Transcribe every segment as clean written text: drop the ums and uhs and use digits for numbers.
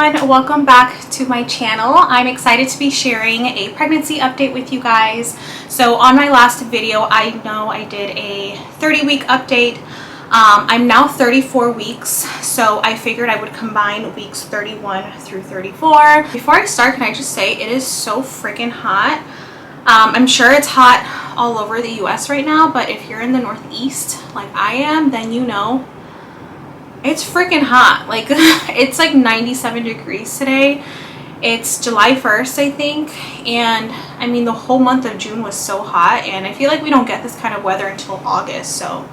everyone, welcome back to my channel. I'm excited to be sharing a pregnancy update with you guys. So on my last video, I know I did a 30-week update. I'm now 34 weeks, so I figured I would combine weeks 31 through 34. Before I start, can I just say it is so freaking hot. I'm sure it's hot all over the US right now, but if you're in the Northeast like I am, then you know it's freaking hot. Like it's like 97 degrees today. It's July 1st, I think, and I mean the whole month of June was so hot, and I feel like we don't get this kind of weather until August. So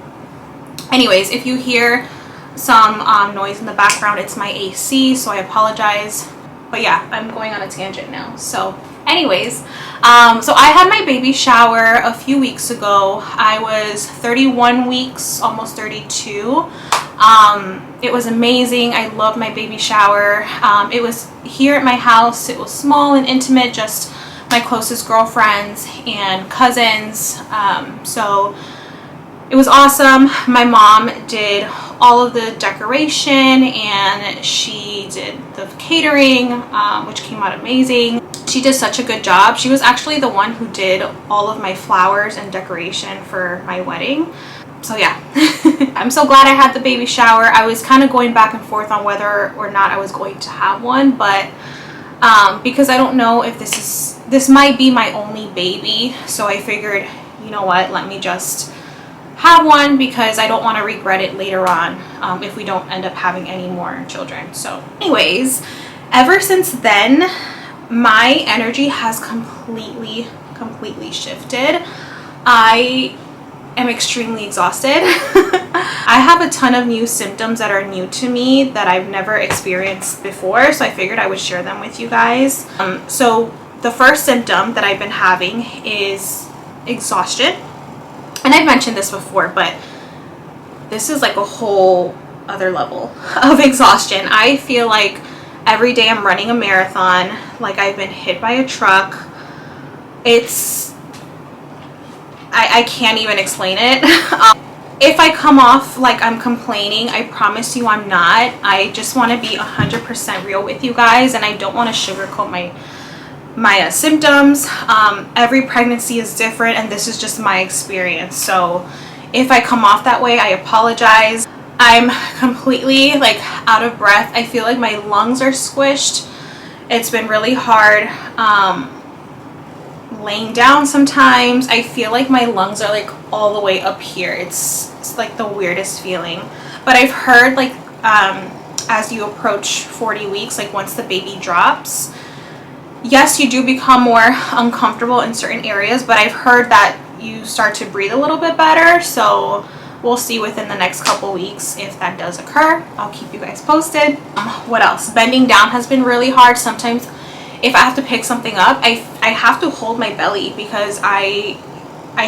anyways, if you hear some noise in the background, it's my AC, so I apologize. But yeah, I'm going on a tangent now. So anyways, so I had my baby shower a few weeks ago. I was 31 weeks, almost 32. It was amazing. I loved my baby shower. It was here at my house. It was small and intimate, just my closest girlfriends and cousins. So it was awesome. My mom did all of the decoration and she did the catering, which came out amazing. She did such a good job. She was actually the one who did all of my flowers and decoration for my wedding. So yeah, I'm so glad I had the baby shower. I was kind of going back and forth on whether or not I was going to have one, but because I don't know if this might be my only baby, so I figured, you know what, let me just have one because I don't want to regret it later on if we don't end up having any more children. So anyways, ever since then, my energy has completely shifted. I am extremely exhausted. I have a ton of new symptoms that are new to me that I've never experienced before, so I figured I would share them with you guys. So the first symptom that I've been having is exhaustion, and I've mentioned this before, but this is like a whole other level of exhaustion. I feel like every day I'm running a marathon, like I've been hit by a truck. I can't even explain it. If I come off like I'm complaining, I promise you I'm not. I just want to be 100% real with you guys, and I don't want to sugarcoat my symptoms. Every pregnancy is different, and this is just my experience. So if I come off that way, I apologize. I'm completely like out of breath. I feel like my lungs are squished. It's been really hard. Laying down sometimes, I feel like my lungs are like all the way up here. It's like the weirdest feeling. But I've heard like as you approach 40 weeks, like once the baby drops, yes, you do become more uncomfortable in certain areas, but I've heard that you start to breathe a little bit better. So we'll see within the next couple weeks if that does occur. I'll keep you guys posted. What else? Bending down has been really hard. Sometimes if I have to pick something up, I have to hold my belly because I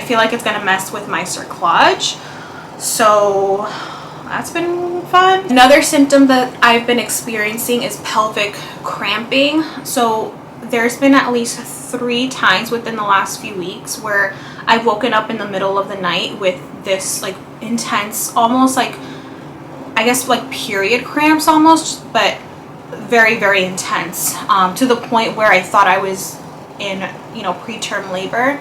feel like it's gonna mess with my cerclage. So that's been fun. Another symptom that I've been experiencing is pelvic cramping. So there's been at least 3 times within the last few weeks where I've woken up in the middle of the night with this like intense, almost like, I guess like period cramps almost, but very intense, to the point where I thought I was in, preterm labor.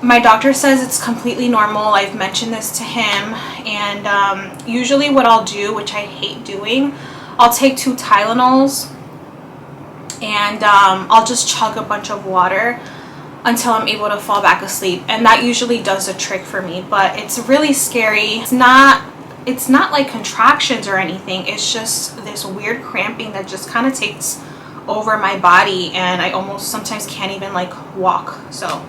My doctor says it's completely normal. I've mentioned this to him, and usually what I'll do, which I hate doing, I'll take 2 Tylenols and I'll just chug a bunch of water until I'm able to fall back asleep, and that usually does the trick for me. But it's really scary. It's not like contractions or anything. It's just this weird cramping that just kind of takes over my body, and I almost sometimes can't even like walk. So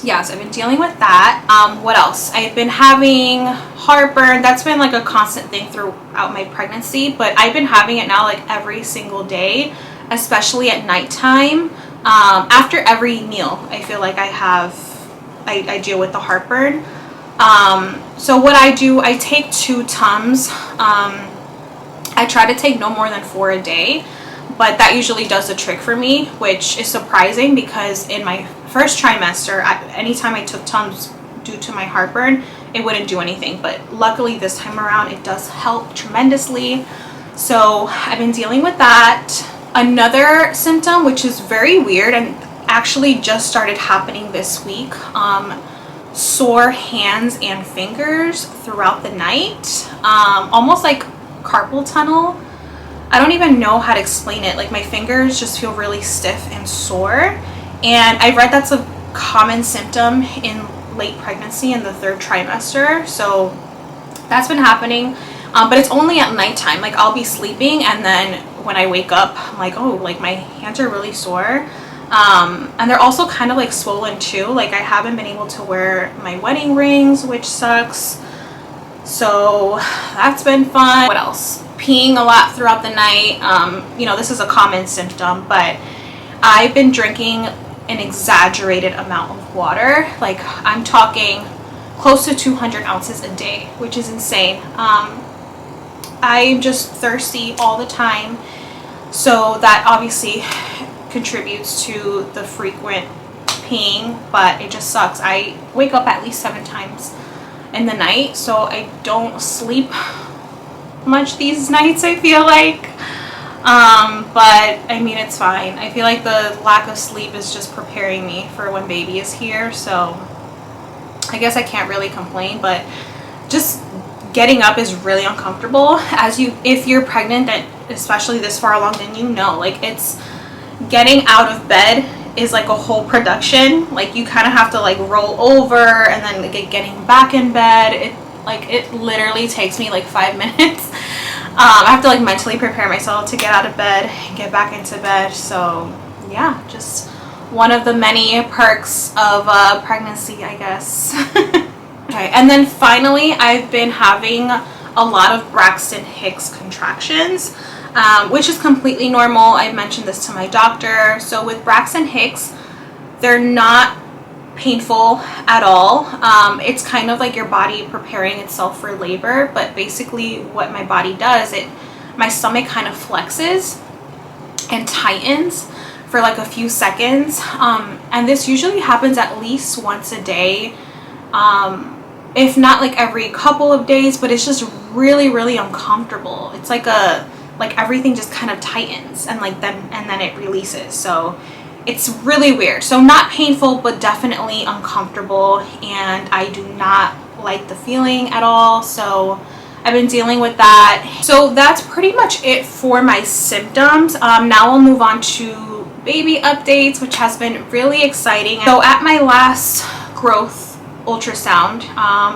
yeah, so I've been dealing with that. What else? I've been having heartburn. That's been like a constant thing throughout my pregnancy, but I've been having it now like every single day, especially at nighttime. After every meal, I feel like I deal with the heartburn. So what I do, I take 2 Tums. I try to take no more than 4 a day, but that usually does the trick for me, which is surprising because in my first trimester, anytime I took Tums due to my heartburn, it wouldn't do anything. But luckily this time around, it does help tremendously. So I've been dealing with that. Another symptom, which is very weird and actually just started happening this week, sore hands and fingers throughout the night, almost like carpal tunnel. I don't even know how to explain it. Like my fingers just feel really stiff and sore, and I've read that's a common symptom in late pregnancy in the 3rd trimester. So that's been happening, but it's only at nighttime. Like I'll be sleeping and then when I wake up I'm like, oh, like my hands are really sore, and they're also kind of like swollen too. Like I haven't been able to wear my wedding rings, which sucks. So that's been fun. What else? Peeing a lot throughout the night. You know, this is a common symptom, but I've been drinking an exaggerated amount of water. Like I'm talking close to 200 ounces a day, which is insane. I'm just thirsty all the time, so that obviously contributes to the frequent peeing, but it just sucks. I wake up at least 7 times in the night, so I don't sleep much these nights, I feel like. But I mean, it's fine. I feel like the lack of sleep is just preparing me for when baby is here, so I guess I can't really complain. But just getting up is really uncomfortable. If you're pregnant, and especially this far along, then you know, like it's getting out of bed is like a whole production. Like you kind of have to like roll over and then getting back in bed. It literally takes me like 5 minutes. I have to like mentally prepare myself to get out of bed and get back into bed. So yeah, just one of the many perks of pregnancy, I guess. Okay, and then finally I've been having a lot of Braxton Hicks contractions, which is completely normal. I mentioned this to my doctor. So with Braxton Hicks, they're not painful at all. It's kind of like your body preparing itself for labor, but basically what my body does, my stomach kind of flexes and tightens for like a few seconds, and this usually happens at least once a day, if not like every couple of days, but it's just really uncomfortable. It's like everything just kind of tightens and then it releases. So it's really weird. So not painful, but definitely uncomfortable, and I do not like the feeling at all. So I've been dealing with that. So that's pretty much it for my symptoms. Now I'll move on to baby updates, which has been really exciting. So at my last growth ultrasound,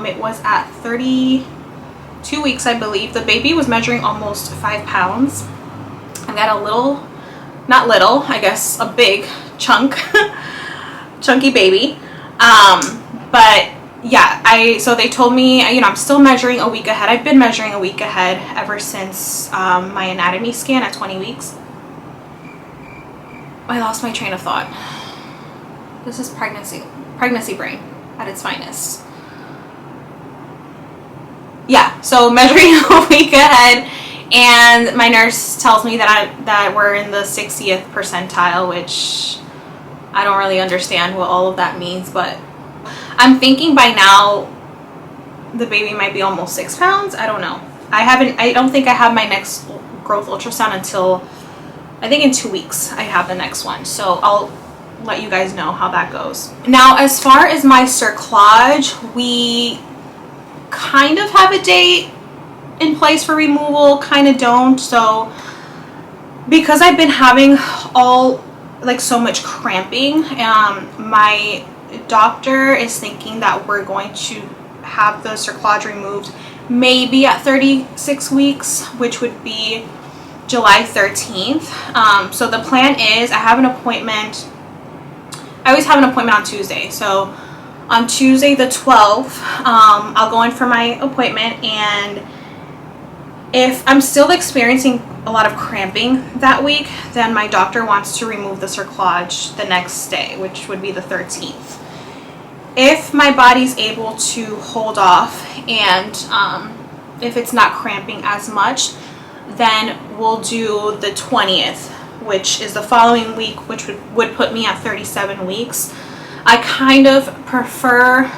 it was at 32 weeks, I believe. The baby was measuring almost 5 pounds. I got a little, not little, I guess a big chunky baby. But yeah, so they told me, you know, I'm still measuring a week ahead. I've been measuring a week ahead ever since my anatomy scan at 20 weeks. I lost my train of thought. This is pregnancy brain at its finest. Yeah, so measuring a week ahead, and my nurse tells me that we're in the 60th percentile, which I don't really understand what all of that means, but I'm thinking by now the baby might be almost 6 pounds. I don't know. I don't think I have my next growth ultrasound until, I think in 2 weeks I have the next one. So I'll let you guys know how that goes. Now, as far as my cerclage, we kind of have a date in place for removal, kind of don't. So because I've been having so much cramping, my doctor is thinking that we're going to have the cerclage removed maybe at 36 weeks, which would be July 13th. So the plan is I have an appointment. I always have an appointment on Tuesday. So on Tuesday the 12th, I'll go in for my appointment, and if I'm still experiencing a lot of cramping that week, then my doctor wants to remove the cerclage the next day, which would be the 13th. If my body's able to hold off and if it's not cramping as much, then we'll do the 20th, which is the following week, which would put me at 37 weeks. I kind of prefer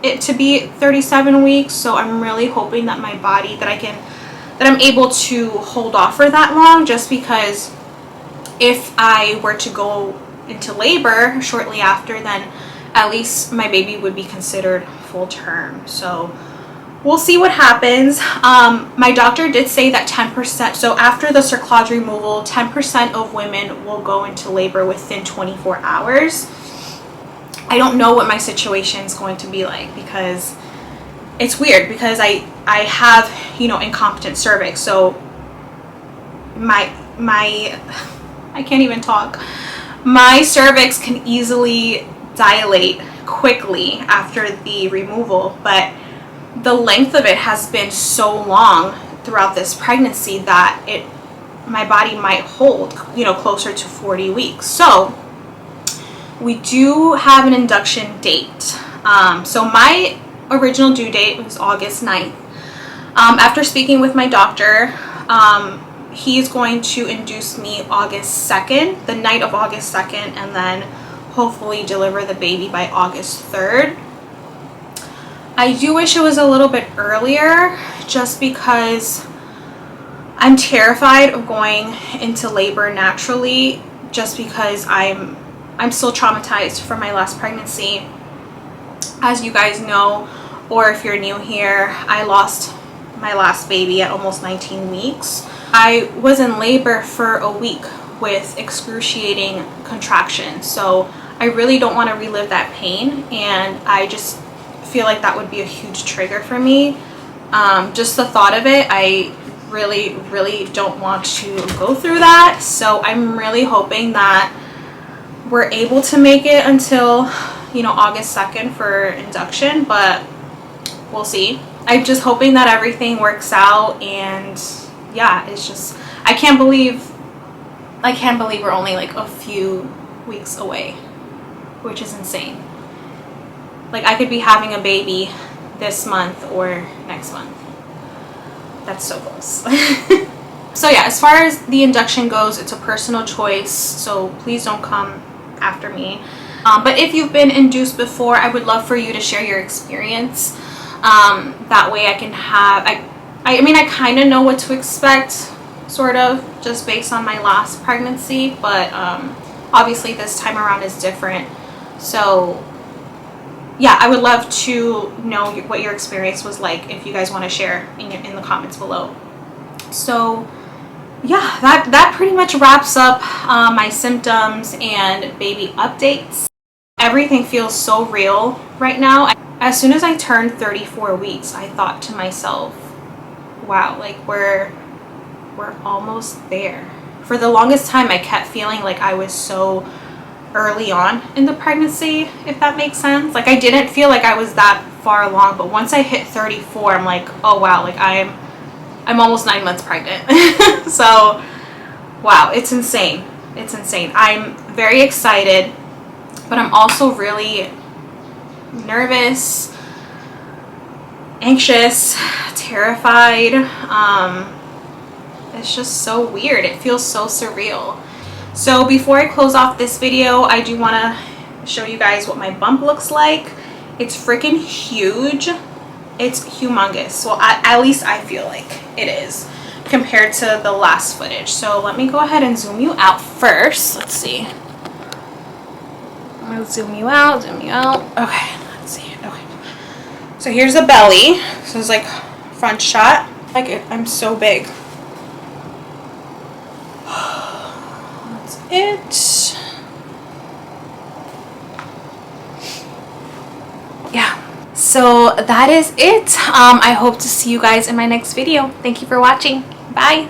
it to be 37 weeks, so I'm really hoping that my body, that that I'm able to hold off for that long, just because if I were to go into labor shortly after, then at least my baby would be considered full term. So we'll see what happens. My doctor did say that 10%, so after the cerclage removal, 10% of women will go into labor within 24 hours. I don't know what my situation is going to be like, because it's weird, because I have, you know, incompetent cervix. So my I can't even talk. My cervix can easily dilate quickly after the removal, but the length of it has been so long throughout this pregnancy that my body might hold, you know, closer to 40 weeks. So we do have an induction date. So my original due date was August 9th. After speaking with my doctor, he's going to induce me August 2nd, the night of August 2nd, and then hopefully deliver the baby by August 3rd. I do wish it was a little bit earlier, just because I'm terrified of going into labor naturally, just because I'm still traumatized from my last pregnancy. As you guys know, or if you're new here, I lost my last baby at almost 19 weeks. I was in labor for a week with excruciating contractions, so I really don't want to relive that pain, and I just feel like that would be a huge trigger for me. Just the thought of it, I really don't want to go through that. So I'm really hoping that we're able to make it until, you know, August 2nd for induction, but we'll see. I'm just hoping that everything works out, and yeah, it's just, I can't believe we're only like a few weeks away, which is insane. Like, I could be having a baby this month or next month. That's so close. So yeah, as far as the induction goes, it's a personal choice, so please don't come after me. But if you've been induced before, I would love for you to share your experience. That way I can have, I mean, I kind of know what to expect, sort of, just based on my last pregnancy, but obviously this time around is different. So yeah, I would love to know what your experience was like, if you guys want to share in the comments below. So yeah, that pretty much wraps up my symptoms and baby updates. Everything feels so real right now. As soon as I turned 34 weeks, I thought to myself, wow, like we're almost there. For the longest time, I kept feeling like I was so early on in the pregnancy, if that makes sense. Like, I didn't feel like I was that far along, but once I hit 34, I'm like, oh wow, like I'm almost 9 months pregnant. So wow, it's insane. It's insane. I'm very excited, but I'm also really nervous, anxious, terrified. It's just so weird. It feels so surreal. So before I close off this video, I do want to show you guys what my bump looks like. It's freaking huge. It's humongous. Well, at least I feel like it is compared to the last footage. So let me go ahead and zoom you out first. Let's see. I'm going to zoom you out, Okay, let's see. Okay. So here's the belly. So it's like front shot. Like, I'm so big. That's it. Yeah. So that is it. I hope to see you guys in my next video. Thank you for watching. Bye.